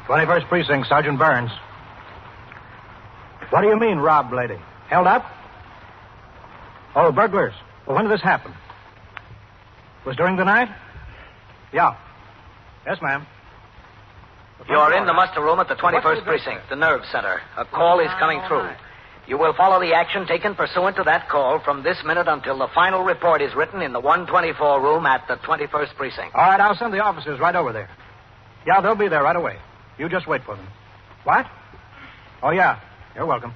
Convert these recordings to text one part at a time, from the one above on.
21st Precinct, Sergeant Burns. What do you mean, robbed lady? Held up? Oh, burglars. Well, when did this happen? Was during the night? Yeah. Yes, ma'am. You're in the muster room at the 21st Precinct, the nerve center. A call is coming through. You will follow the action taken pursuant to that call from this minute until the final report is written in the 124 room at the 21st Precinct. All right, I'll send the officers right over there. Yeah, they'll be there right away. You just wait for them. What? Oh, yeah. You're welcome.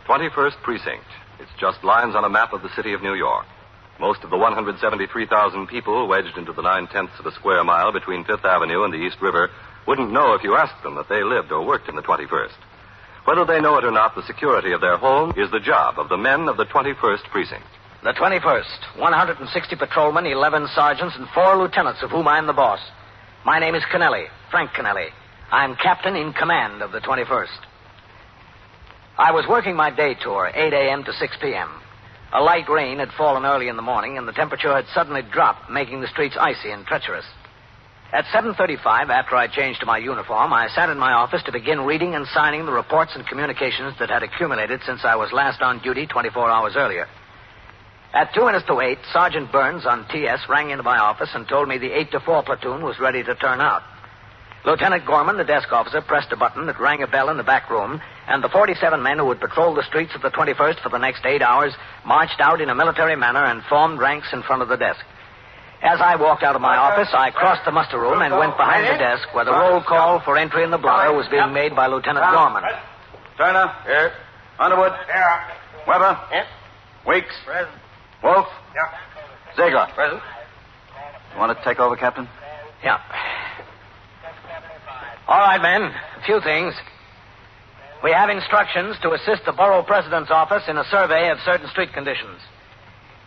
21st Precinct. It's just lines on a map of the city of New York. Most of the 173,000 people wedged into the 9/10 of a square mile between Fifth Avenue and the East River wouldn't know if you asked them that they lived or worked in the 21st. Whether they know it or not, the security of their home is the job of the men of the 21st Precinct. The 21st, 160 patrolmen, 11 sergeants, and 4 lieutenants, of whom I'm the boss. My name is Kennelly, Frank Kennelly. I'm captain in command of the 21st. I was working my day tour, 8 a.m. to 6 p.m. A light rain had fallen early in the morning, and the temperature had suddenly dropped, making the streets icy and treacherous. At 7:35, after I changed to my uniform, I sat in my office to begin reading and signing the reports and communications that had accumulated since I was last on duty 24 hours earlier. At 2 minutes to 8, Sergeant Burns on TS rang into my office and told me the 8 to 4 platoon was ready to turn out. Lieutenant Gorman, the desk officer, pressed a button that rang a bell in the back room, and the 47 men who would patrol the streets of the 21st for the next 8 hours marched out in a military manner and formed ranks in front of the desk. As I walked out of my office, I crossed the muster room and went behind the desk where the roll call for entry in the blotter was being made by Lieutenant Gorman. Turner. Here. Underwood. Here. Weber. Here. Weeks. Present. Wolf. Yeah. Ziegler. Present. You want to take over, Captain? Yeah. All right, men. A few things. We have instructions to assist the borough president's office in a survey of certain street conditions.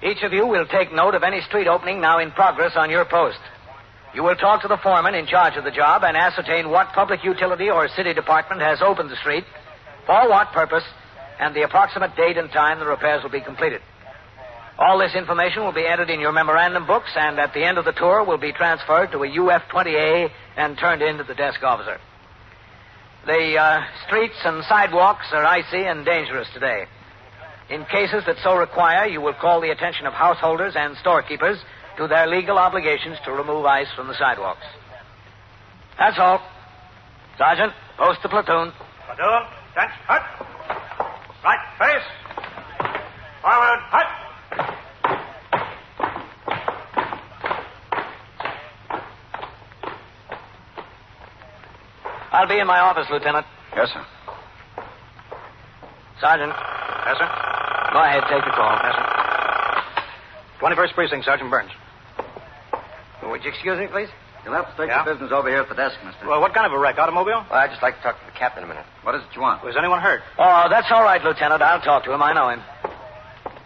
Each of you will take note of any street opening now in progress on your post. You will talk to the foreman in charge of the job and ascertain what public utility or city department has opened the street, for what purpose, and the approximate date and time the repairs will be completed. All this information will be entered in your memorandum books, and at the end of the tour will be transferred to a UF-20A and turned in to the desk officer. The streets and sidewalks are icy and dangerous today. In cases that so require, you will call the attention of householders and storekeepers to their legal obligations to remove ice from the sidewalks. That's all. Sergeant, post the platoon. Platoon, tense, hut. Right, face. Forward, hut. I'll be in my office, Lieutenant. Yes, sir. Sergeant. Yes, sir? Go ahead, take the call. Yes, sir. 21st Precinct, Sergeant Burns. Would you excuse me, please? You'll have to take Yeah? your business over here at the desk, mister. Well, what kind of a wreck? Automobile? Well, I'd just like to talk to the captain a minute. What is it you want? Was anyone hurt? Oh, that's all right, Lieutenant. I'll talk to him. I know him.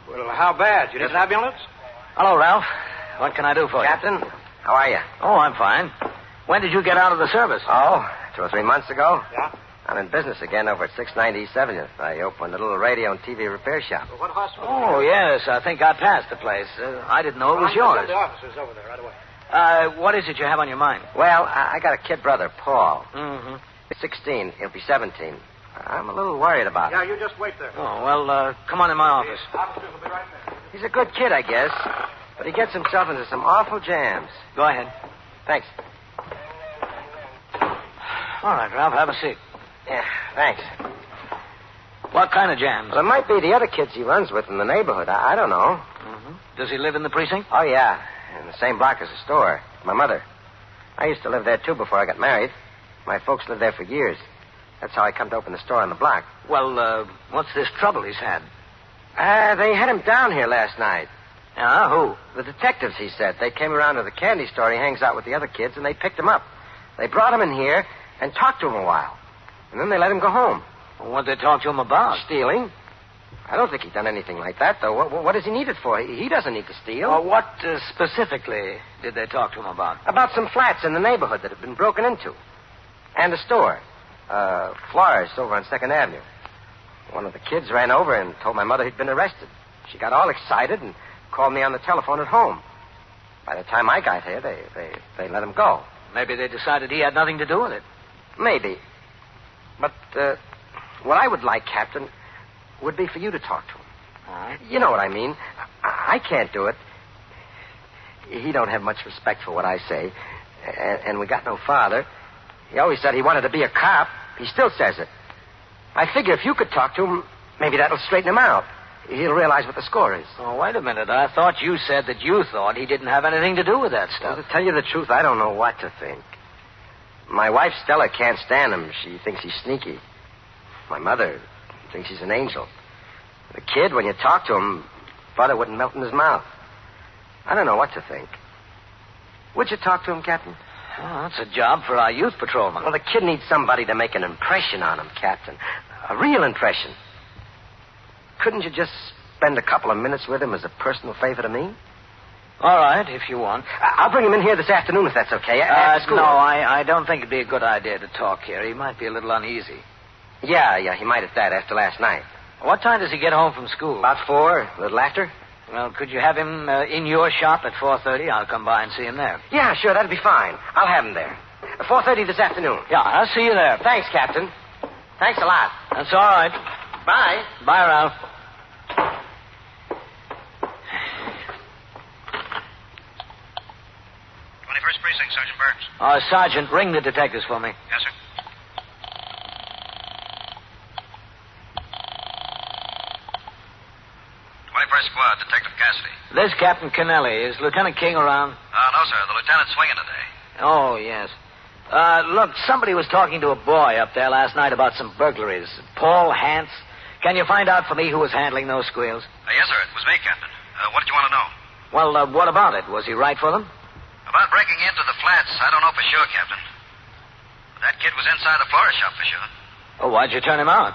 Well, how bad? You need an ambulance? Hello, Ralph. What can I do for you? Captain, how are you? Oh, I'm fine. When did you get out of the service? Oh, 2 or 3 months ago. Yeah? I'm in business again over at 690 East 7th. I opened a little radio and TV repair shop. Well, what hospital? Oh, yes. I think I passed the place. I didn't know it was yours. The officers over there right away. What is it you have on your mind? Well, I got a kid brother, Paul. Mm-hmm. He's 16. He'll be 17. I'm a little worried about him. Yeah, you just wait there. Oh, well, come on in my office. The officers will be right there. He's a good kid, I guess. But he gets himself into some awful jams. Go ahead. Thanks. All right, Ralph, have a seat. Yeah, thanks. What kind of jams? Well, it might be the other kids he runs with in the neighborhood. I don't know. Mm-hmm. Does he live in the precinct? Oh, yeah. In the same block as the store. My mother. I used to live there, too, before I got married. My folks lived there for years. That's how I come to open the store on the block. Well, what's this trouble he's had? They had him down here last night. Yeah, who? The detectives, he said. They came around to the candy store. He hangs out with the other kids, and they picked him up. They brought him in here and talked to him a while. And then they let him go home. What'd they talk to him about? Stealing. I don't think he'd done anything like that, though. What does he need it for? He doesn't need to steal. Well, what specifically did they talk to him about? About some flats in the neighborhood that had been broken into. And a store. Florist over on 2nd Avenue. One of the kids ran over and told my mother he'd been arrested. She got all excited and called me on the telephone at home. By the time I got here, they let him go. Maybe they decided he had nothing to do with it. Maybe. But what I would like, Captain, would be for you to talk to him. All right. You know what I mean. I can't do it. He don't have much respect for what I say. And we got no father. He always said he wanted to be a cop. He still says it. I figure if you could talk to him, maybe that'll straighten him out. He'll realize what the score is. Oh, wait a minute. I thought you said that you thought he didn't have anything to do with that stuff. Well, to tell you the truth, I don't know what to think. My wife, Stella, can't stand him. She thinks he's sneaky. My mother thinks he's an angel. The kid, when you talk to him, butter wouldn't melt in his mouth. I don't know what to think. Would you talk to him, Captain? Oh, that's a job for our youth patrolman. Well, the kid needs somebody to make an impression on him, Captain. A real impression. Couldn't you just spend a couple of minutes with him as a personal favor to me? All right, if you want. I'll bring him in here this afternoon, if that's okay. After school. No, I don't think it'd be a good idea to talk here. He might be a little uneasy. Yeah, he might at that after last night. What time does he get home from school? About 4, a little after. Well, could you have him in your shop at 4:30? I'll come by and see him there. Yeah, sure, that'd be fine. I'll have him there. 4:30 this afternoon. Yeah, I'll see you there. Thanks, Captain. Thanks a lot. That's all right. Bye. Bye, Ralph. 21st Precinct, Sergeant Burns. Sergeant, ring the detectives for me. Yes, sir. Squad, Detective Cassidy. This is Captain Kennelly. Is Lieutenant King around? No, sir. The lieutenant's swinging today. Oh, yes. Look, somebody was talking to a boy up there last night about some burglaries. Paul Hance. Can you find out for me who was handling those squeals? Yes, sir. It was me, Captain. What did you want to know? Well, what about it? Was he right for them? About breaking into the flats, I don't know for sure, Captain. But that kid was inside the florist shop for sure. Oh, why'd you turn him out?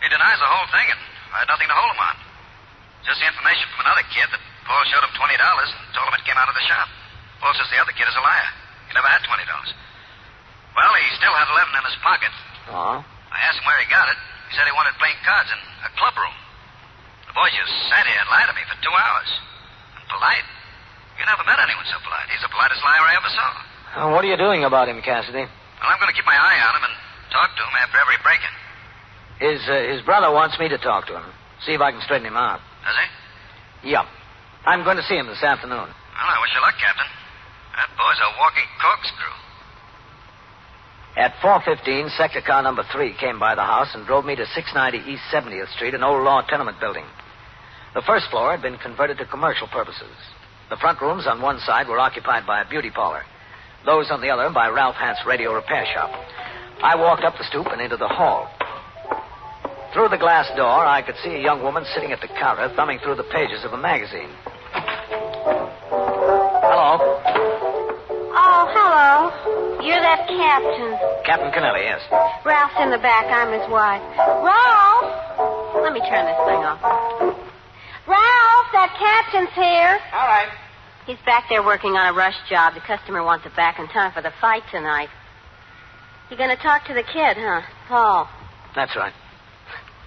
He denies the whole thing, and I had nothing to hold him on. Just the information from another kid that Paul showed him $20 and told him it came out of the shop. Paul says the other kid is a liar. He never had $20. Well, he still had 11 in his pocket. Oh? I asked him where he got it. He said he wanted playing cards in a club room. The boy just sat here and lied to me for 2 hours. And polite. You never met anyone so polite. He's the politest liar I ever saw. What are you doing about him, Cassidy? Well, I'm going to keep my eye on him and talk to him after every break-in. His brother wants me to talk to him. See if I can straighten him out. Does he? Yeah. I'm going to see him this afternoon. Well, I wish you luck, Captain. That boy's a walking corkscrew. At 4:15, sector car number 3 came by the house and drove me to 690 East 70th Street, an old law tenement building. The first floor had been converted to commercial purposes. The front rooms on one side were occupied by a beauty parlor. Those on the other by Ralph Hance radio repair shop. I walked up the stoop and into the hall. Through the glass door, I could see a young woman sitting at the counter, thumbing through the pages of a magazine. Hello. Oh, hello. You're that captain. Captain Kennelly, yes. Ralph's in the back. I'm his wife. Ralph! Let me turn this thing off. Ralph, that captain's here. All right. He's back there working on a rush job. The customer wants it back in time for the fight tonight. You're going to talk to the kid, huh? Paul. That's right.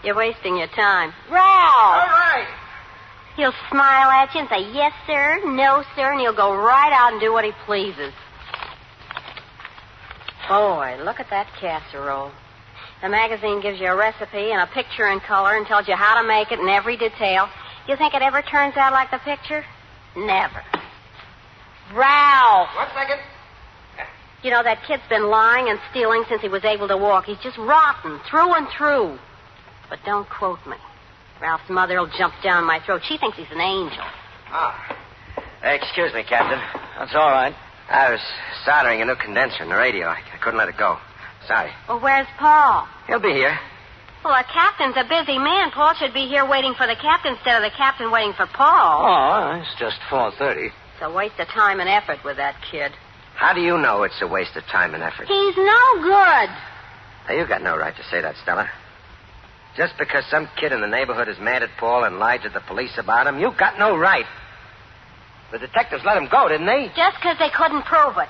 You're wasting your time. Ralph! All right. He'll smile at you and say, yes, sir, no, sir, and he'll go right out and do what he pleases. Boy, look at that casserole. The magazine gives you a recipe and a picture in color and tells you how to make it in every detail. You think it ever turns out like the picture? Never. Ralph! 1 second. You know, that kid's been lying and stealing since he was able to walk. He's just rotten, through and through. But don't quote me. Ralph's mother will jump down my throat. She thinks he's an angel. Excuse me, Captain. That's all right. I was soldering a new condenser in the radio. I couldn't let it go. Sorry. Well, where's Paul? He'll be here. Well, the captain's a busy man. Paul should be here waiting for the captain instead of the captain waiting for Paul. Oh, it's just 4:30. It's a waste of time and effort with that kid. How do you know it's a waste of time and effort? He's no good. Now, you got no right to say that, Stella. Just because some kid in the neighborhood is mad at Paul and lied to the police about him, you got no right. The detectives let him go, didn't they? Just because they couldn't prove it.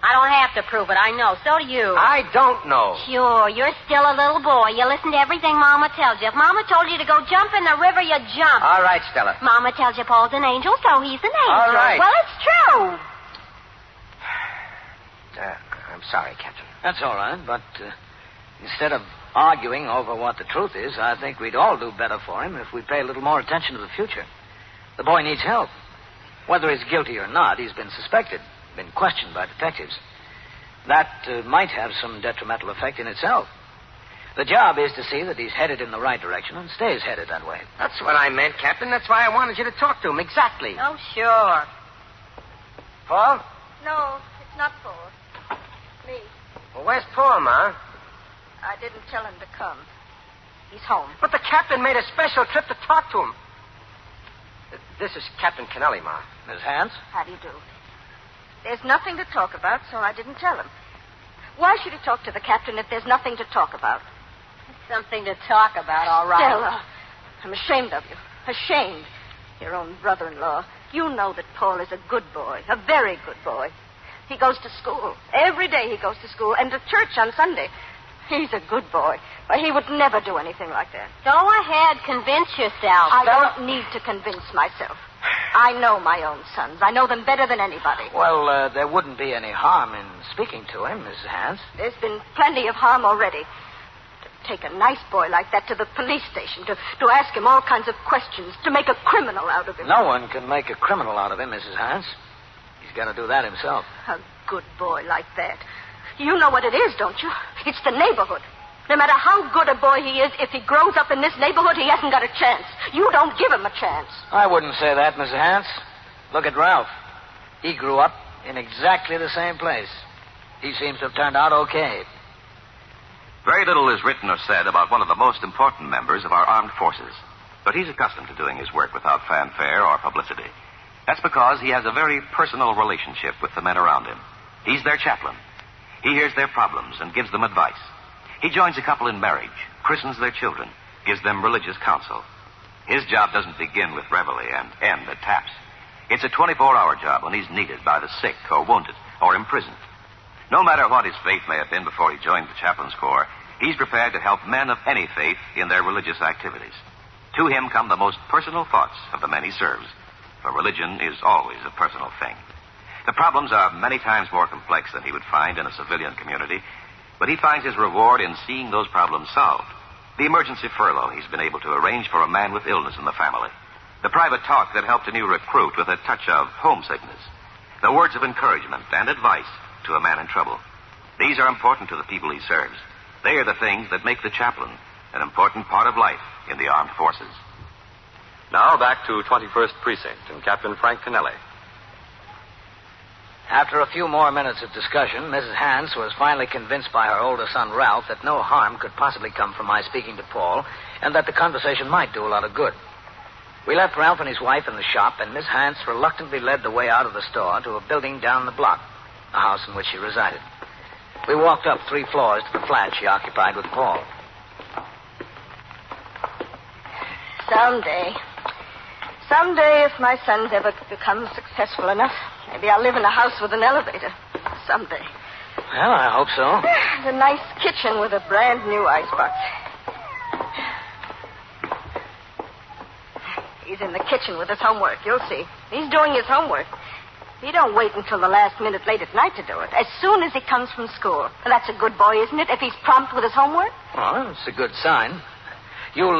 I don't have to prove it, I know. So do you. I don't know. Sure, you're still a little boy. You listen to everything Mama tells you. If Mama told you to go jump in the river, you jump. All right, Stella. Mama tells you Paul's an angel, so he's an angel. All right. Well, it's true. I'm sorry, Captain. That's all right, but instead of arguing over what the truth is, I think we'd all do better for him if we pay a little more attention to the future. The boy needs help. Whether he's guilty or not, he's been suspected, been questioned by detectives. That might have some detrimental effect in itself. The job is to see that he's headed in the right direction and stays headed that way. That's what I meant, Captain. That's why I wanted you to talk to him. Exactly. Oh, sure. Paul? No, it's not Paul. Me. Well, where's Paul, Ma? I didn't tell him to come. He's home. But the captain made a special trip to talk to him. This is Captain Kennelly, Ma. Miss Hans? How do you do? There's nothing to talk about, so I didn't tell him. Why should he talk to the captain if there's nothing to talk about? Something to talk about, all right. Stella, I'm ashamed of you. Ashamed. Your own brother-in-law. You know that Paul is a good boy, a very good boy. He goes to school. Every day he goes to school and to church on Sunday. He's a good boy. Why, he would never do anything like that. Go ahead, convince yourself. I don't need to convince myself. I know my own sons. I know them better than anybody. Well, there wouldn't be any harm in speaking to him, Mrs. Hans. There's been plenty of harm already. To take a nice boy like that to the police station, to ask him all kinds of questions, to make a criminal out of him. No one can make a criminal out of him, Mrs. Hans. He's got to do that himself. A good boy like that. You know what it is, don't you? It's the neighborhood. No matter how good a boy he is, if he grows up in this neighborhood, he hasn't got a chance. You don't give him a chance. I wouldn't say that, Mrs. Hans. Look at Ralph. He grew up in exactly the same place. He seems to have turned out okay. Very little is written or said about one of the most important members of our armed forces. But he's accustomed to doing his work without fanfare or publicity. That's because he has a very personal relationship with the men around him. He's their chaplain. He hears their problems and gives them advice. He joins a couple in marriage, christens their children, gives them religious counsel. His job doesn't begin with reveille and end at taps. It's a 24-hour job when he's needed by the sick or wounded or imprisoned. No matter what his faith may have been before he joined the chaplain's corps, he's prepared to help men of any faith in their religious activities. To him come the most personal thoughts of the men he serves, for religion is always a personal thing. The problems are many times more complex than he would find in a civilian community, but he finds his reward in seeing those problems solved. The emergency furlough he's been able to arrange for a man with illness in the family. The private talk that helped a new recruit with a touch of homesickness. The words of encouragement and advice to a man in trouble. These are important to the people he serves. They are the things that make the chaplain an important part of life in the armed forces. Now back to 21st Precinct and Captain Frank Kennelly. After a few more minutes of discussion, Mrs. Hans was finally convinced by her older son, Ralph, that no harm could possibly come from my speaking to Paul, and that the conversation might do a lot of good. We left Ralph and his wife in the shop, and Miss Hans reluctantly led the way out of the store to a building down the block, the house in which she resided. We walked up 3 floors to the flat she occupied with Paul. Someday, if my sons ever become successful enough, maybe I'll live in a house with an elevator. Someday. Well, I hope so. A nice kitchen with a brand new icebox. He's in the kitchen with his homework. You'll see. He's doing his homework. He don't wait until the last minute late at night to do it. As soon as he comes from school. Well, that's a good boy, isn't it, if he's prompt with his homework? Well, it's a good sign. You'll,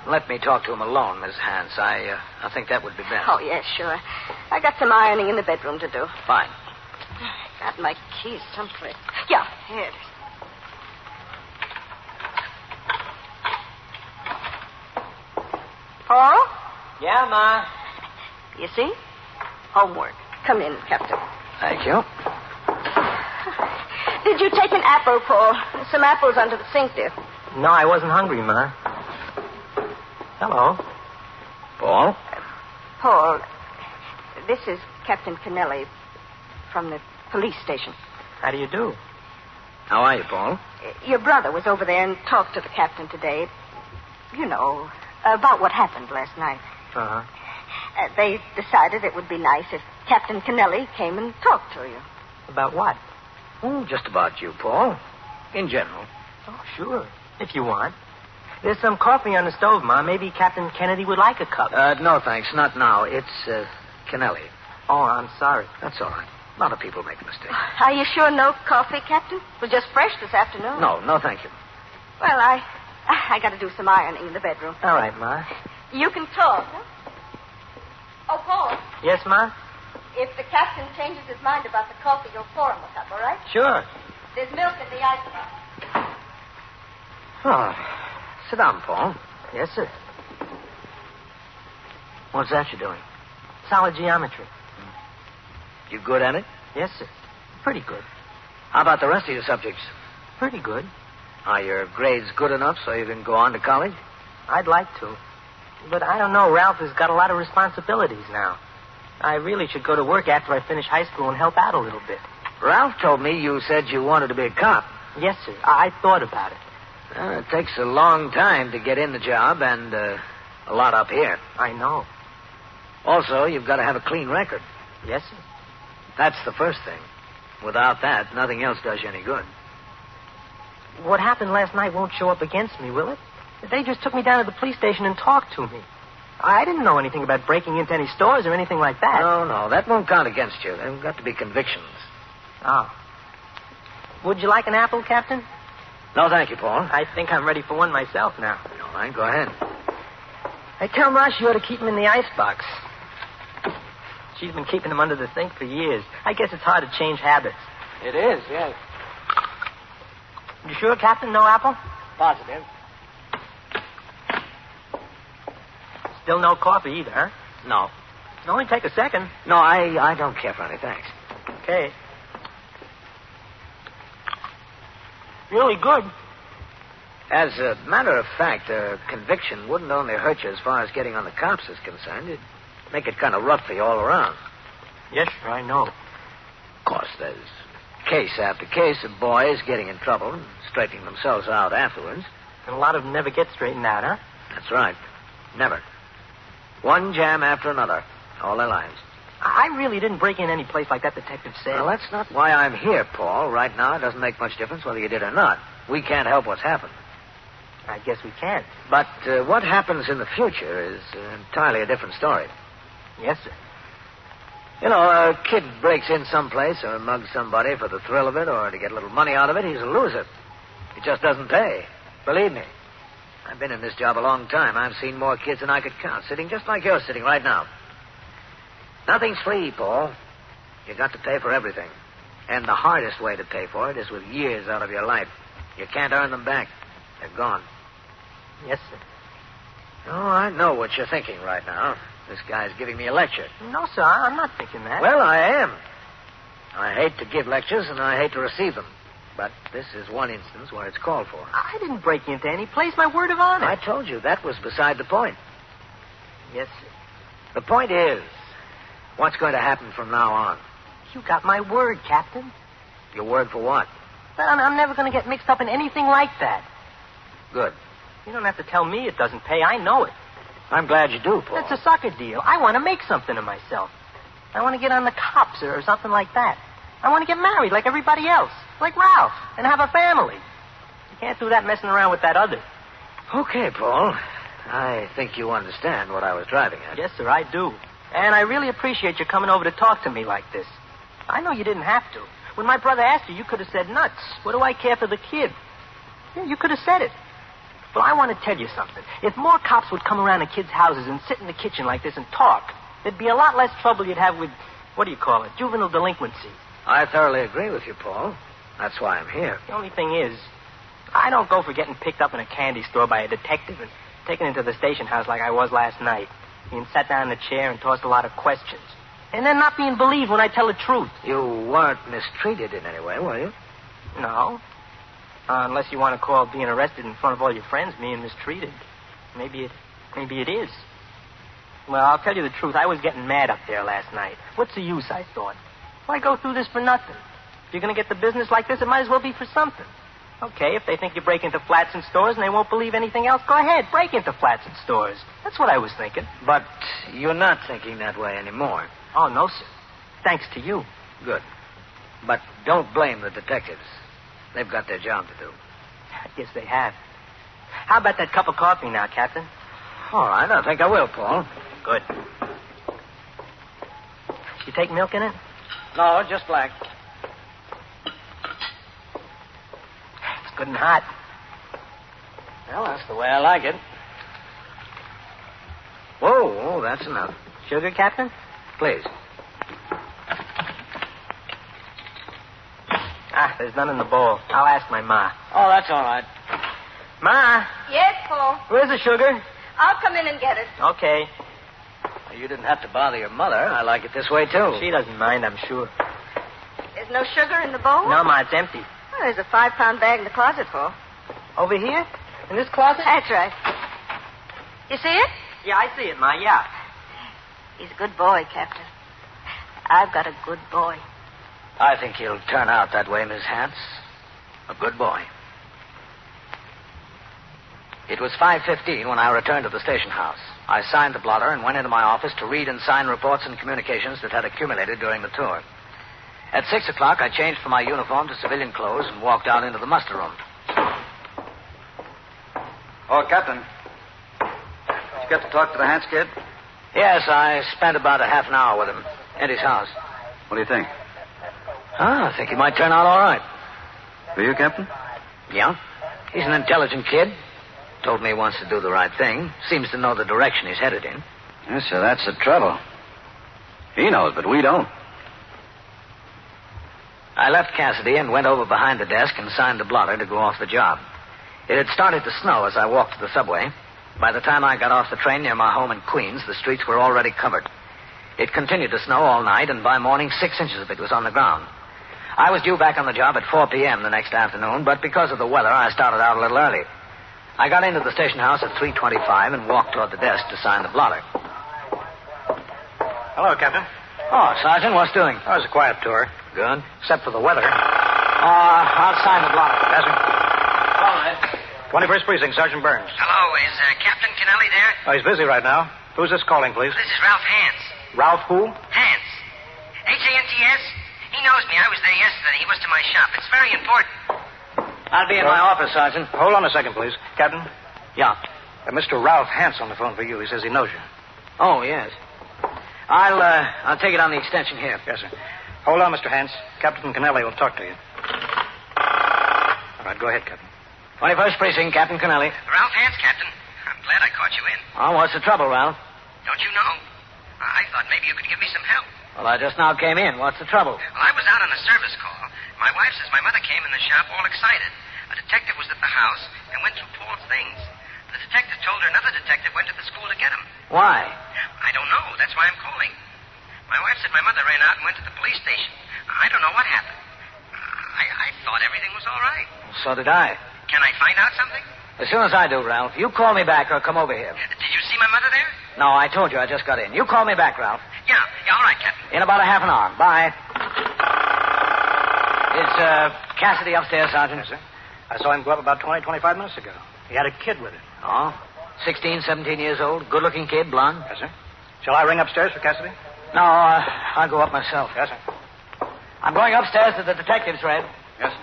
let me talk to him alone, Miss Hans. I think that would be best. Oh, yes, sure. I got some ironing in the bedroom to do. Fine. Got my keys someplace. Yeah, here it is. Paul? Yeah, Ma. You see? Homework. Come in, Captain. Thank you. Did you take an apple, Paul? There's some apples under the sink there. No, I wasn't hungry, Ma. Hello. Paul? Paul, this is Captain Kennelly from the police station. How do you do? How are you, Paul? Your brother was over there and talked to the captain today. You know, about what happened last night. Uh-huh. They decided it would be nice if Captain Kennelly came and talked to you. About what? Oh, just about you, Paul. In general. Oh, sure. If you want. There's some coffee on the stove, Ma. Maybe Captain Kennedy would like a cup. No, thanks. Not now. It's, Kennelly. Oh, I'm sorry. That's all right. A lot of people make a mistake. Are you sure no coffee, Captain? It was just fresh this afternoon. No, thank you. Well, I got to do some ironing in the bedroom. All right, Ma. You can talk, huh? Oh, Paul, Yes, Ma? if the captain changes his mind about the coffee, you'll pour him a cup, all right? Sure. There's milk in the icebox. Oh, sit down, Paul. Yes, sir. What's that you're doing? Solid geometry. You good at it? Yes, sir. Pretty good. How about the rest of your subjects? Pretty good. Are your grades good enough so you can go on to college? I'd like to. But I don't know. Ralph has got a lot of responsibilities now. I really should go to work after I finish high school and help out a little bit. Ralph told me you said you wanted to be a cop. Yes, sir. I thought about it. It takes a long time to get in the job and a lot up here. I know. Also, you've got to have a clean record. Yes, sir. That's the first thing. Without that, nothing else does you any good. What happened last night won't show up against me, will it? They just took me down to the police station and talked to me. I didn't know anything about breaking into any stores or anything like that. No, that won't count against you. There've got to be convictions. Oh. Would you like an apple, Captain? No, thank you, Paul. I think I'm ready for one myself now. All right, go ahead. I tell Ma she ought to keep him in the icebox. She's been keeping him under the sink for years. I guess it's hard to change habits. It is, yes. You sure, Captain? No apple? Positive. Still no coffee either, huh? No. It'll only take a second. No, I don't care for any, thanks. Okay. Really good. As a matter of fact, a conviction wouldn't only hurt you as far as getting on the cops is concerned. It'd make it kind of rough for you all around. Yes, sir, I know. Of course, there's case after case of boys getting in trouble and straightening themselves out afterwards. And a lot of them never get straightened out, huh? That's right. Never. One jam after another, all their lives. I really didn't break in any place like that detective said. Well, that's not why I'm here, Paul. Right now, it doesn't make much difference whether you did or not. We can't help what's happened. I guess we can't. But what happens in the future is entirely a different story. Yes, sir. You know, a kid breaks in someplace or mugs somebody for the thrill of it or to get a little money out of it, he's a loser. It just doesn't pay. Believe me. I've been in this job a long time. I've seen more kids than I could count, sitting just like you're sitting right now. Nothing's free, Paul. You got to pay for everything. And the hardest way to pay for it is with years out of your life. You can't earn them back. They're gone. Yes, sir. Oh, I know what you're thinking right now. This guy's giving me a lecture. No, sir, I'm not thinking that. Well, I am. I hate to give lectures, and I hate to receive them. But this is one instance where it's called for. I didn't break into any place, my word of honor. I told you that was beside the point. Yes, sir. The point is, what's going to happen from now on? You got my word, Captain. Your word for what? But I'm never going to get mixed up in anything like that. Good. You don't have to tell me it doesn't pay. I know it. I'm glad you do, Paul. It's a sucker deal. I want to make something of myself. I want to get on the cops or something like that. I want to get married like everybody else, like Ralph, and have a family. You can't do that messing around with that other. Okay, Paul. I think you understand what I was driving at. Yes, sir, I do. And I really appreciate you coming over to talk to me like this. I know you didn't have to. When my brother asked you could have said nuts. What do I care for the kid? Yeah, you could have said it. Well, I want to tell you something. If more cops would come around to kids' houses and sit in the kitchen like this and talk, there'd be a lot less trouble you'd have with, juvenile delinquency. I thoroughly agree with you, Paul. That's why I'm here. The only thing is, I don't go for getting picked up in a candy store by a detective and taken into the station house like I was last night. Being sat down in a chair and tossed a lot of questions. And then not being believed when I tell the truth. You weren't mistreated in any way, were you? No. Unless you want to call being arrested in front of all your friends being mistreated. Maybe it is. Well, I'll tell you the truth. I was getting mad up there last night. What's the use, I thought? Why go through this for nothing? If you're going to get the business like this, it might as well be for something. Okay, if they think you break into flats and stores and they won't believe anything else, go ahead, break into flats and stores. That's what I was thinking. But you're not thinking that way anymore. Oh, no, sir. Thanks to you. Good. But don't blame the detectives. They've got their job to do. I guess they have. How about that cup of coffee now, Captain? All right, I think I will, Paul. Good. You take milk in it? No, just black. It's good and hot. Well, that's the way I like it. Whoa, that's enough. Sugar, Captain? Please. There's none in the bowl. I'll ask my ma. Oh, that's all right. Ma, Yes, Paul. where's the sugar? I'll come in and get it. Okay. You didn't have to bother your mother. I like it this way, too. She doesn't mind, I'm sure. There's no sugar in the bowl? No, Ma, it's empty. Oh, there's a 5-pound bag in the closet, Paul. Over here? In this closet? That's right. You see it? Yeah, I see it, Ma, yeah. He's a good boy, Captain. I've got a good boy. I think he'll turn out that way, Miss Hance. A good boy. It was 5:15 when I returned to the station house. I signed the blotter and went into my office to read and sign reports and communications that had accumulated during the tour. At 6 o'clock, I changed from my uniform to civilian clothes and walked out into the muster room. Oh, Captain. Did you get to talk to the Hance kid? Yes, I spent about a half an hour with him at his house. What do you think? I think he might turn out all right. For you, Captain? Yeah. He's an intelligent kid. Told me he wants to do the right thing. Seems to know the direction he's headed in. Yes, sir, that's the trouble. He knows, but we don't. I left Cassidy and went over behind the desk and signed the blotter to go off the job. It had started to snow as I walked to the subway. By the time I got off the train near my home in Queens, the streets were already covered. It continued to snow all night, and by morning, 6 inches of it was on the ground. I was due back on the job at 4 p.m. the next afternoon, but because of the weather, I started out a little early. I got into the station house at 3:25 and walked toward the desk to sign the blotter. Hello, Captain. Oh, Sergeant, what's doing? Oh, it was a quiet tour. Good. Except for the weather. I'll sign the blotter. Yes, sir. All right. 21st Precinct, Sergeant Burns. Hello, is Captain Kennelly there? Oh, he's busy right now. Who's this calling, please? This is Ralph Hance. Ralph who? Hance. H-A-N-T-S? He knows me. I was there yesterday. He was to my shop. It's very important. I'll be in my office, Sergeant. Hold on a second, please. Captain? Yeah. Mr. Ralph Hance on the phone for you. He says he knows you. Oh, yes. I'll take it on the extension here. Yes, sir. Hold on, Mr. Hance. Captain Kennelly will talk to you. All right, go ahead, Captain. 21st Precinct, Captain Kennelly. Ralph Hance, Captain. I'm glad I caught you in. Oh, what's the trouble, Ralph? Don't you know? I thought maybe you could give me some help. Well, I just now came in. What's the trouble? Well, I was out on a service call. My wife says my mother came in the shop all excited. A detective was at the house and went through Paul's things. The detective told her another detective went to the school to get him. Why? I don't know. That's why I'm calling. My wife said my mother ran out and went to the police station. I don't know what happened. I thought everything was all right. So did I. Can I find out something? As soon as I do, Ralph, you call me back or come over here. Did you see my mother there? No, I told you I just got in. You call me back, Ralph. Yeah, all right, Captain. In about a half an hour. Bye. Is Cassidy upstairs, Sergeant? Yes, sir. I saw him go up about 25 minutes ago. He had a kid with him. Oh? 16, 17 years old, good-looking kid, blonde? Yes, sir. Shall I ring upstairs for Cassidy? No, I'll go up myself. Yes, sir. I'm going upstairs to the detective's, Red. Yes, sir.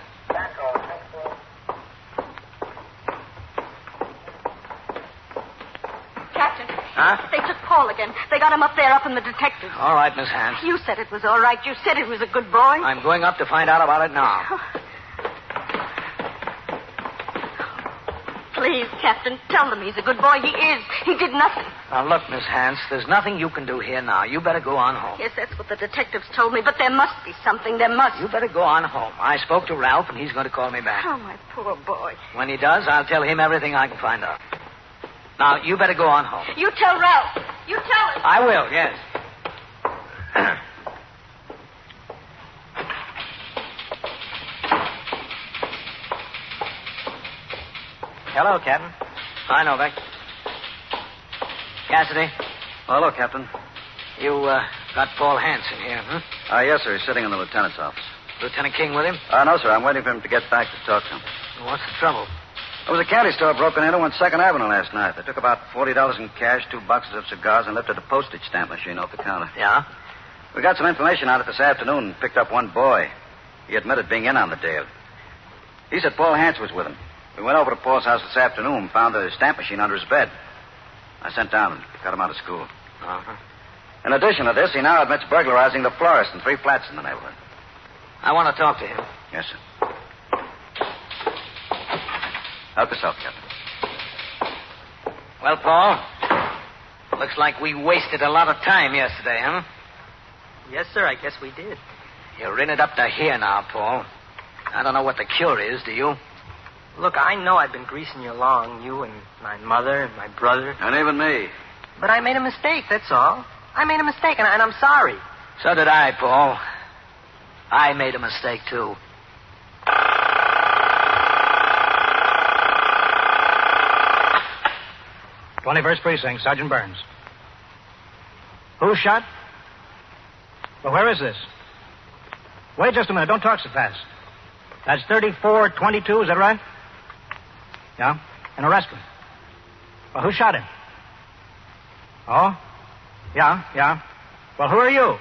Captain. Huh? They took Paul again. They got him up there, up in the detectives. All right, Miss Hance. You said it was all right. You said he was a good boy. I'm going up to find out about it now. Please, Captain, tell them he's a good boy. He is. He did nothing. Now, look, Miss Hance, there's nothing you can do here now. You better go on home. Yes, that's what the detectives told me, but there must be something. There must. You better go on home. I spoke to Ralph, and he's going to call me back. Oh, my poor boy. When he does, I'll tell him everything I can find out. Now, you better go on home. You tell Ralph. You tell him. I will, yes. Hello, Captain. Hi, Novak. Cassidy, Hello, Captain. you got Paul Hance in here, huh? Yes, sir. He's sitting in the lieutenant's office. Lieutenant King with him? No, sir. I'm waiting for him to get back to talk to him. What's the trouble? There was a candy store broken into on 2nd Avenue last night. They took about $40 in cash, 2 boxes of cigars, and lifted a postage stamp machine off the counter. Yeah? We got some information on it this afternoon and picked up one boy. He admitted being in on the deal. He said Paul Hance was with him. We went over to Paul's house this afternoon and found the stamp machine under his bed. I sent down and got him out of school. Uh-huh. In addition to this, he now admits burglarizing the florist and 3 flats in the neighborhood. I want to talk to him. Yes, sir. Help yourself, Captain. Well, Paul, looks like we wasted a lot of time yesterday, huh? Yes, sir, I guess we did. You're in it up to here now, Paul. I don't know what the cure is, do you? Look, I know I've been greasing you along, you and my mother and my brother. And even me. But I made a mistake, that's all. I made a mistake, and I'm sorry. So did I, Paul. I made a mistake, too. '21st Precinct, Sergeant Burns. Who's shot? Well, where is this? Wait just a minute. Don't talk so fast. That's 3422, is that right? Yeah? In a restaurant. Well, who shot him? Oh? Yeah. Well, who are you?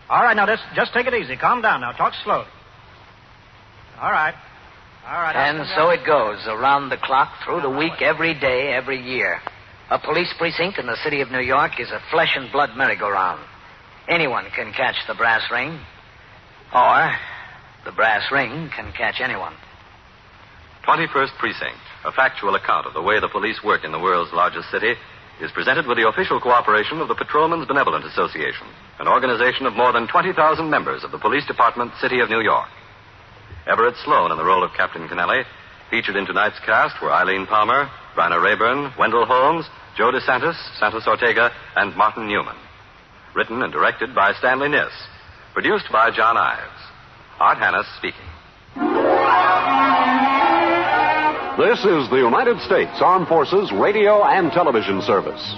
All right, now, just take it easy. Calm down now. Talk slowly. All right. And so it goes, around the clock, through the week, every day, every year. A police precinct in the city of New York is a flesh and blood merry-go-round. Anyone can catch the brass ring, or the brass ring can catch anyone. 21st Precinct, a factual account of the way the police work in the world's largest city, is presented with the official cooperation of the Patrolmen's Benevolent Association, an organization of more than 20,000 members of the Police Department, City of New York. Everett Sloan in the role of Captain Kennelly. Featured in tonight's cast were Eileen Palmer, Bryna Rayburn, Wendell Holmes, Joe DeSantis, Santos Ortega, and Martin Newman. Written and directed by Stanley Niss. Produced by John Ives. Art Hannes speaking. This is the United States Armed Forces Radio and Television Service.